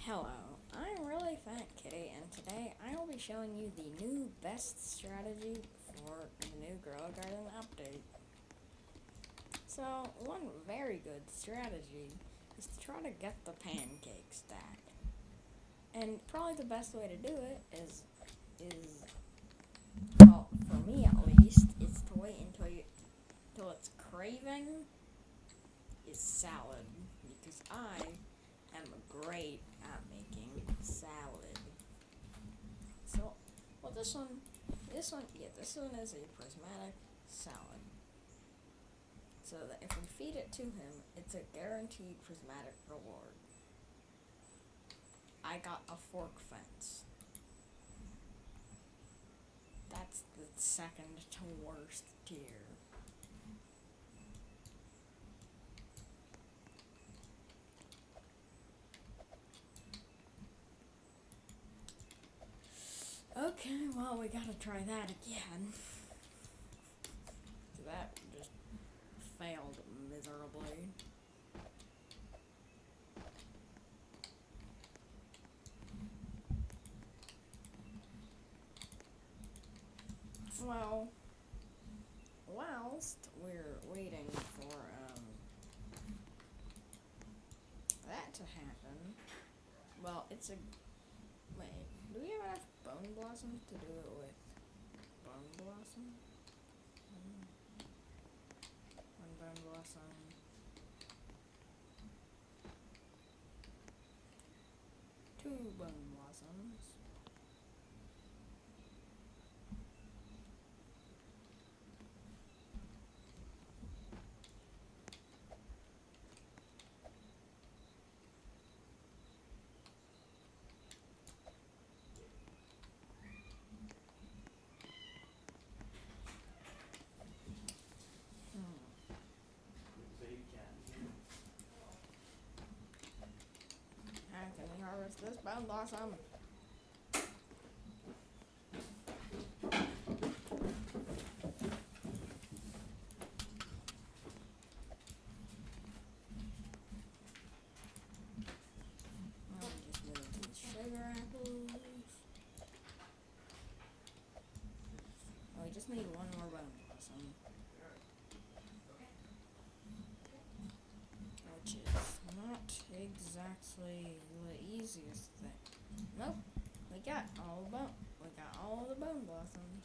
Hello, I'm Really Fat Kitty, and today I will be showing you the new best strategy for the new Grow Garden update. So, one very good strategy is to try to get the pancake stack. And probably the best way to do it is well, for me at least, is to wait until its craving is salad, because I am great at making salad. So, well, this one is a prismatic salad. So that if we feed it to him, it's a guaranteed prismatic reward. I got a fork fence. That's the second to worst tier. Okay, well, we gotta try that again. That just failed miserably. Well, whilst we're waiting for that to happen, well, it's a wait. Do we have enough bone blossoms to do it with? Bone blossom. One bone blossom. Two bone blossoms. How can we harvest this bone blossom? Now we just move these sugar apples. Oh, we just need one more bone blossom. Which is not exactly the easiest thing. Nope. We got all the bone blossoms.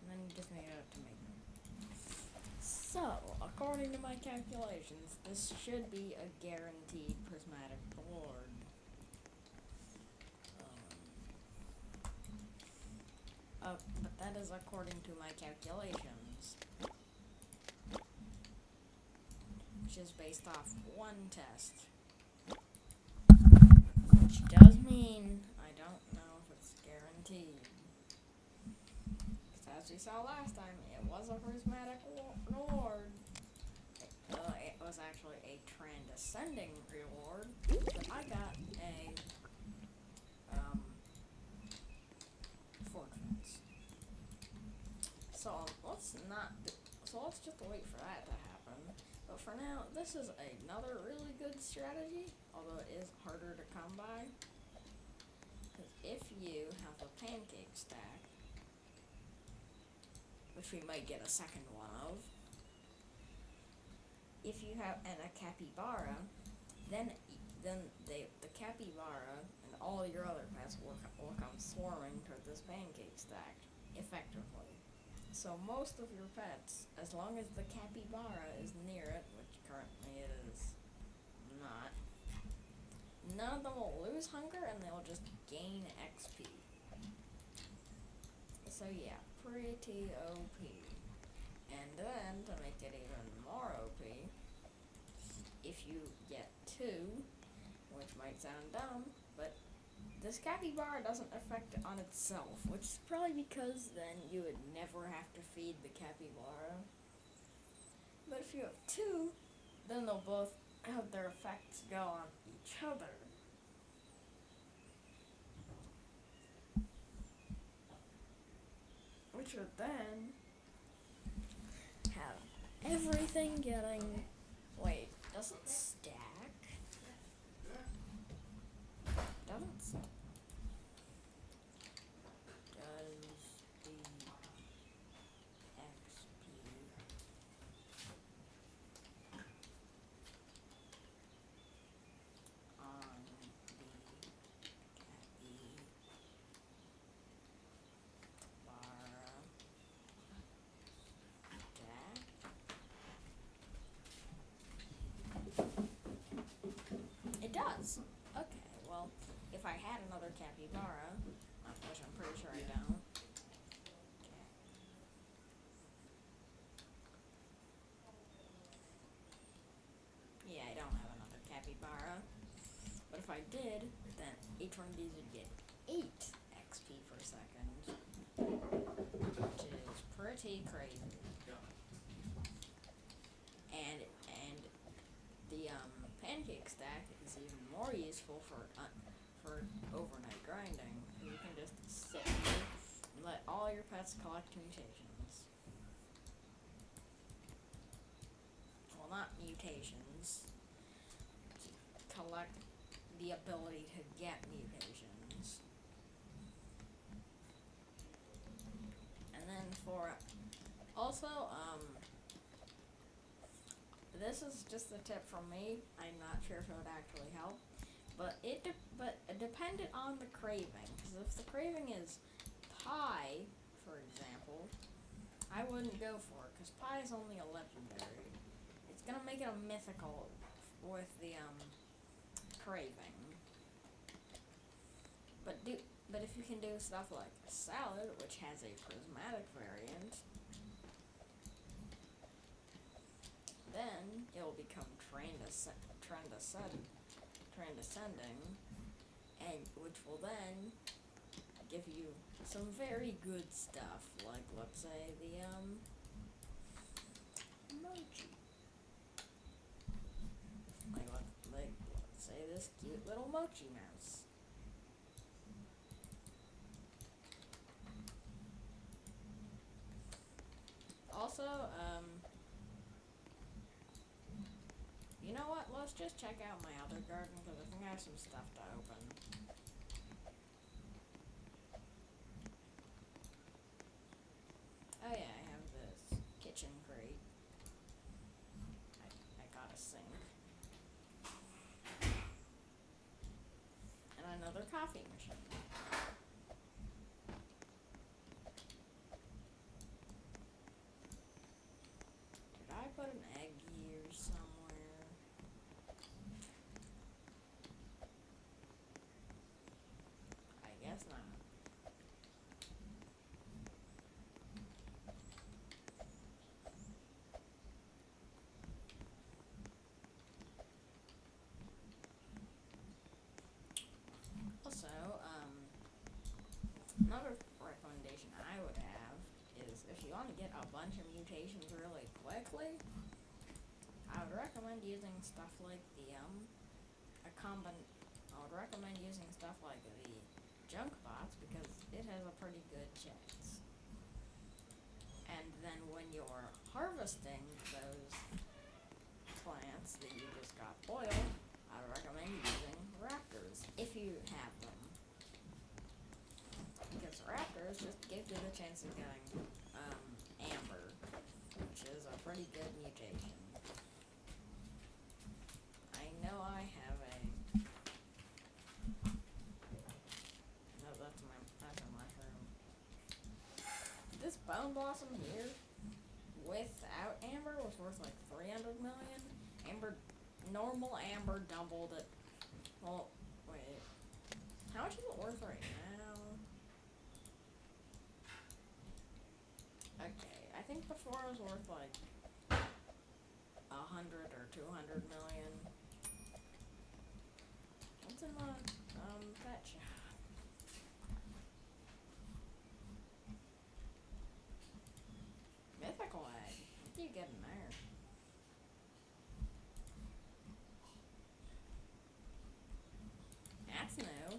And then you just need it to make them. So, according to my calculations, this should be a guaranteed prismatic reward. But that is according to my calculations, which is based off one test. Which does mean I don't know if it's guaranteed. As we saw last time, it was a prismatic reward. It was actually a trend ascending reward, but I got a fork fence. So let's just wait for that to happen. But for now, this is another really good strategy, although it is harder to come by. Because if you have a pancake stack, which we might get a second one of, if you have a capybara, then the capybara and all your other pets will come swarming toward this pancake stack effectively. So most of your pets, as long as the capybara is near it, which currently it is not, none of them will lose hunger and they'll just gain XP. So yeah, pretty OP. And then, to make it even more OP, if you get two, which might sound dumb, but this capybara doesn't affect it on itself, which is probably because then you would never have to feed the capybara. But if you have two, then they'll both have their effects go on each other. Which would then have everything getting... Wait, doesn't stack? if I had another capybara, which I'm pretty sure I don't. Yeah, I don't have another capybara. But if I did, then each one of these would get 8 XP per second, which is pretty crazy. And the pancake stack is even more useful for overnight grinding. You can just sit here and let all your pets collect mutations. Well, not mutations. Collect the ability to get mutations. And then also, this is just a tip from me. I'm not sure if it would actually help, but it depended on the craving. Because if the craving is pie, for example, I wouldn't go for it because pie is only a legendary. It's gonna make it a mythical with the craving. But if you can do stuff like salad, which has a prismatic variant, then it will become trend ascending, and which will then give you some very good stuff, like let's say the mochi. Let's say this cute little mochi mouse. Also, you know what? Let's just check out my other garden because I think I have some stuff to open. Oh yeah, I have this kitchen crate. I got a sink. And another coffee machine. Did I put an egg here somewhere? I guess not. Also, another recommendation I would have is if you want to get a bunch of mutations really quickly, I would recommend using stuff like the I would recommend using stuff like the junk bots because it has a pretty good chance. And then when you're harvesting those plants that you just got boiled, I would recommend using raptors if you have them. Because raptors just give you the chance of getting amber, which is a pretty good mutation. I know I have a... No, that's a mushroom. This bone blossom here, without amber, was worth like 300 million. Normal amber doubled it. Well, wait. How much is it worth right now? Okay, I think before it was worth like 100 or 200 million. What's in the pet shop? Mythical egg. What do you get in there? That's new.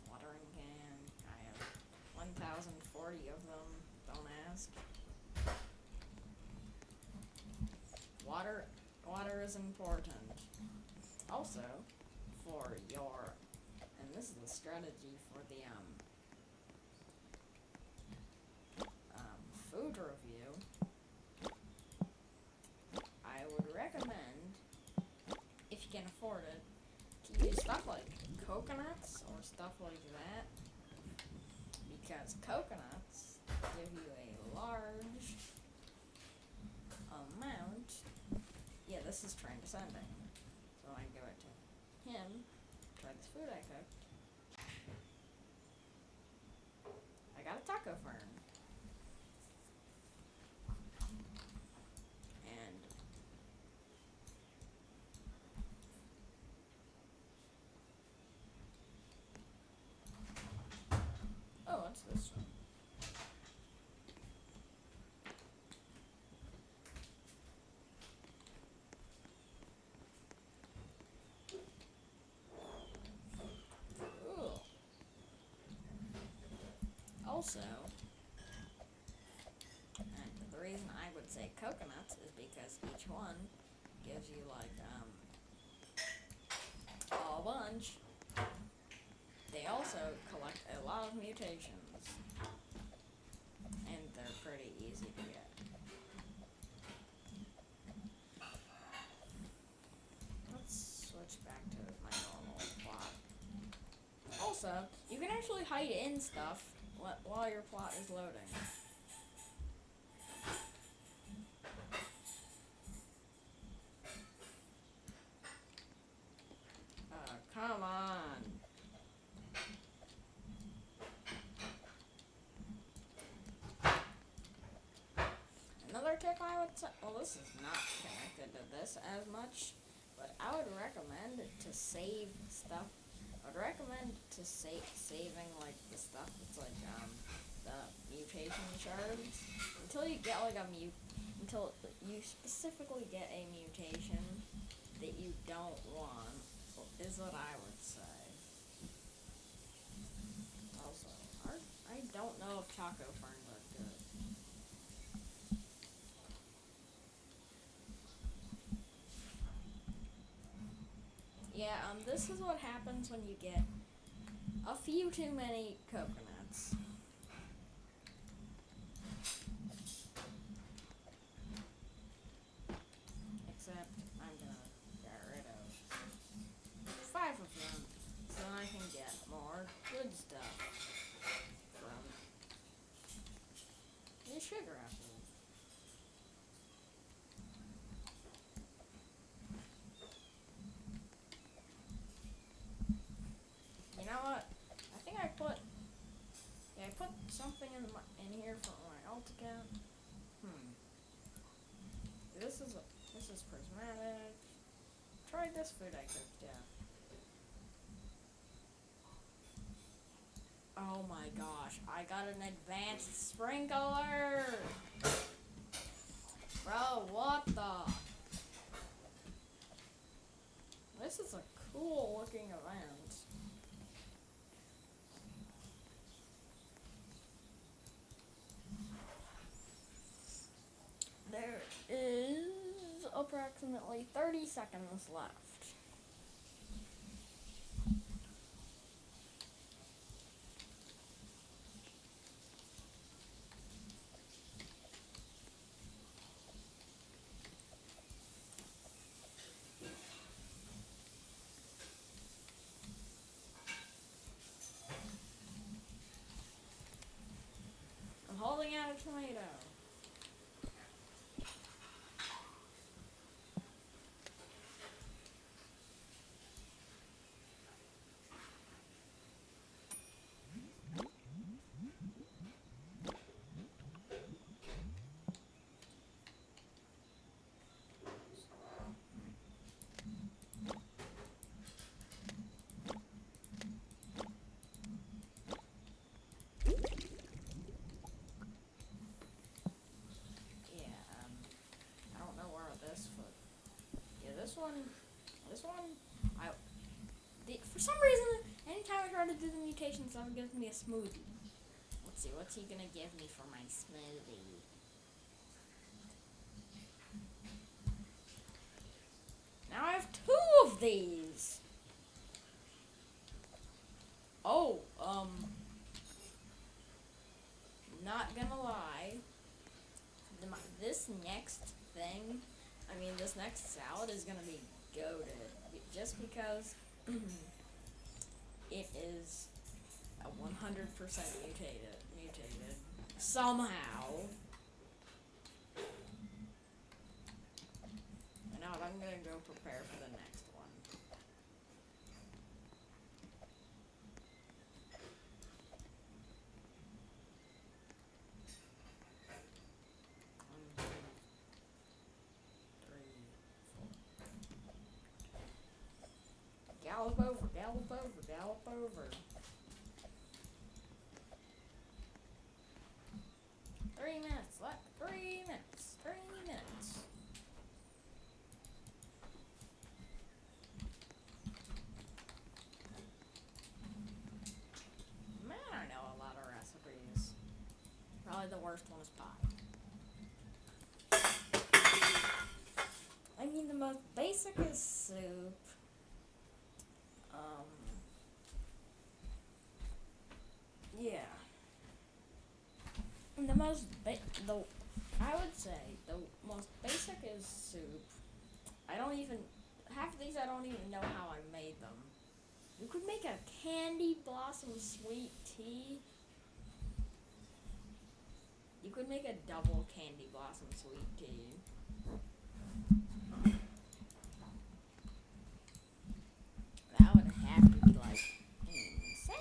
Watering can. I have 1,040 of them. Don't ask. Water is important. Also, for your, and this is the strategy for the food review, I would recommend, if you can afford it, to use stuff like coconuts or stuff like that, because coconuts give you a large amount. Yeah, this is train descending. So I give it to him. Try this food I cooked. I got a taco fern. And oh, what's this one? Ooh. Also, and the reason I would say coconuts is because each one gives you like a bunch. They also collect a lot of mutations, and they're pretty easy to get. Let's switch back to my normal plot. Also, you can actually hide in stuff while your plot is loading. Come on. Another tip I would say, well, this is not connected to this as much, but I would recommend to save stuff. I would recommend to saving like the stuff that's like the mutation shards until you get like until you specifically get a mutation that you don't want, is what I would say. Also, I don't know if taco ferns are good. Yeah, this is what happens when you get a few too many coconuts. Except I'm gonna get rid of 5 of them so I can get more good stuff from the sugar apples. You know what? I think I put something in here for my alt account. This is prismatic. Try this food I cooked, yeah. Oh my gosh, I got an advanced sprinkler! Bro, what the? This is a cool looking event. There is approximately 30 seconds left. I'm holding out a tomato. This one, for some reason, anytime I try to do the mutation stuff, it gives me a smoothie. Let's see, what's he gonna give me for my smoothie? Now I have 2 of these! Oh, not gonna lie, this next thing, this next salad is gonna be goated, just because it is a 100% mutated, somehow. And now what I'm gonna gonna go prepare for the next one. One, two, three, four. Gallop over, gallop over, gallop over. 3 minutes left. 3 minutes. 3 minutes. Man, I know a lot of recipes. Probably the worst one is pie. I mean, the most basic is soup. Yeah. And I would say the most basic is soup. Half of these I don't even know how I made them. You could make a candy blossom sweet tea. You could make a double candy blossom sweet tea. That would have to be like insane.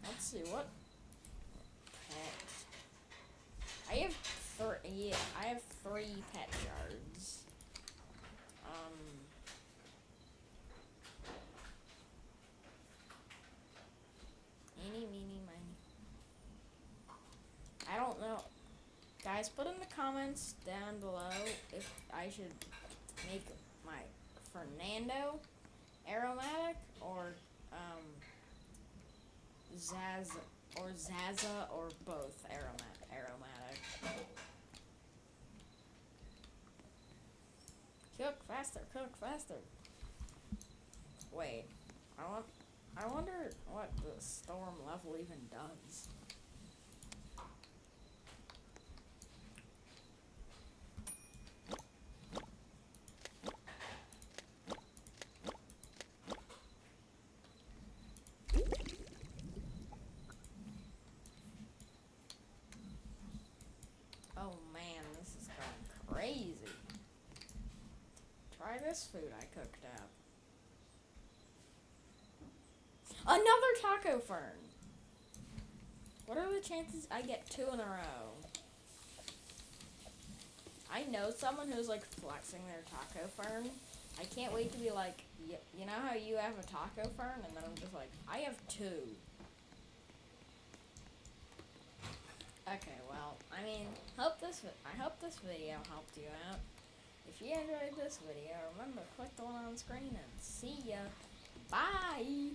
Let's see what pet. I have three pet shards. Eeny, meeny, miny. I don't know. Guys, put in the comments down below if I should make my Fernando aromatic or Zaza or both aromatic. Cook faster, cook faster. Wait, I wonder what the storm level even does. Oh man, this is going crazy. Try this food I cooked up. Another taco fern. What are the chances I get 2 in a row? I know someone who's like flexing their taco fern. I can't wait to be like, you know how you have a taco fern? And then I'm just like, I have 2. Okay, well, I mean, I hope this video helped you out. If you enjoyed this video, remember, click the one on screen and see ya. Bye!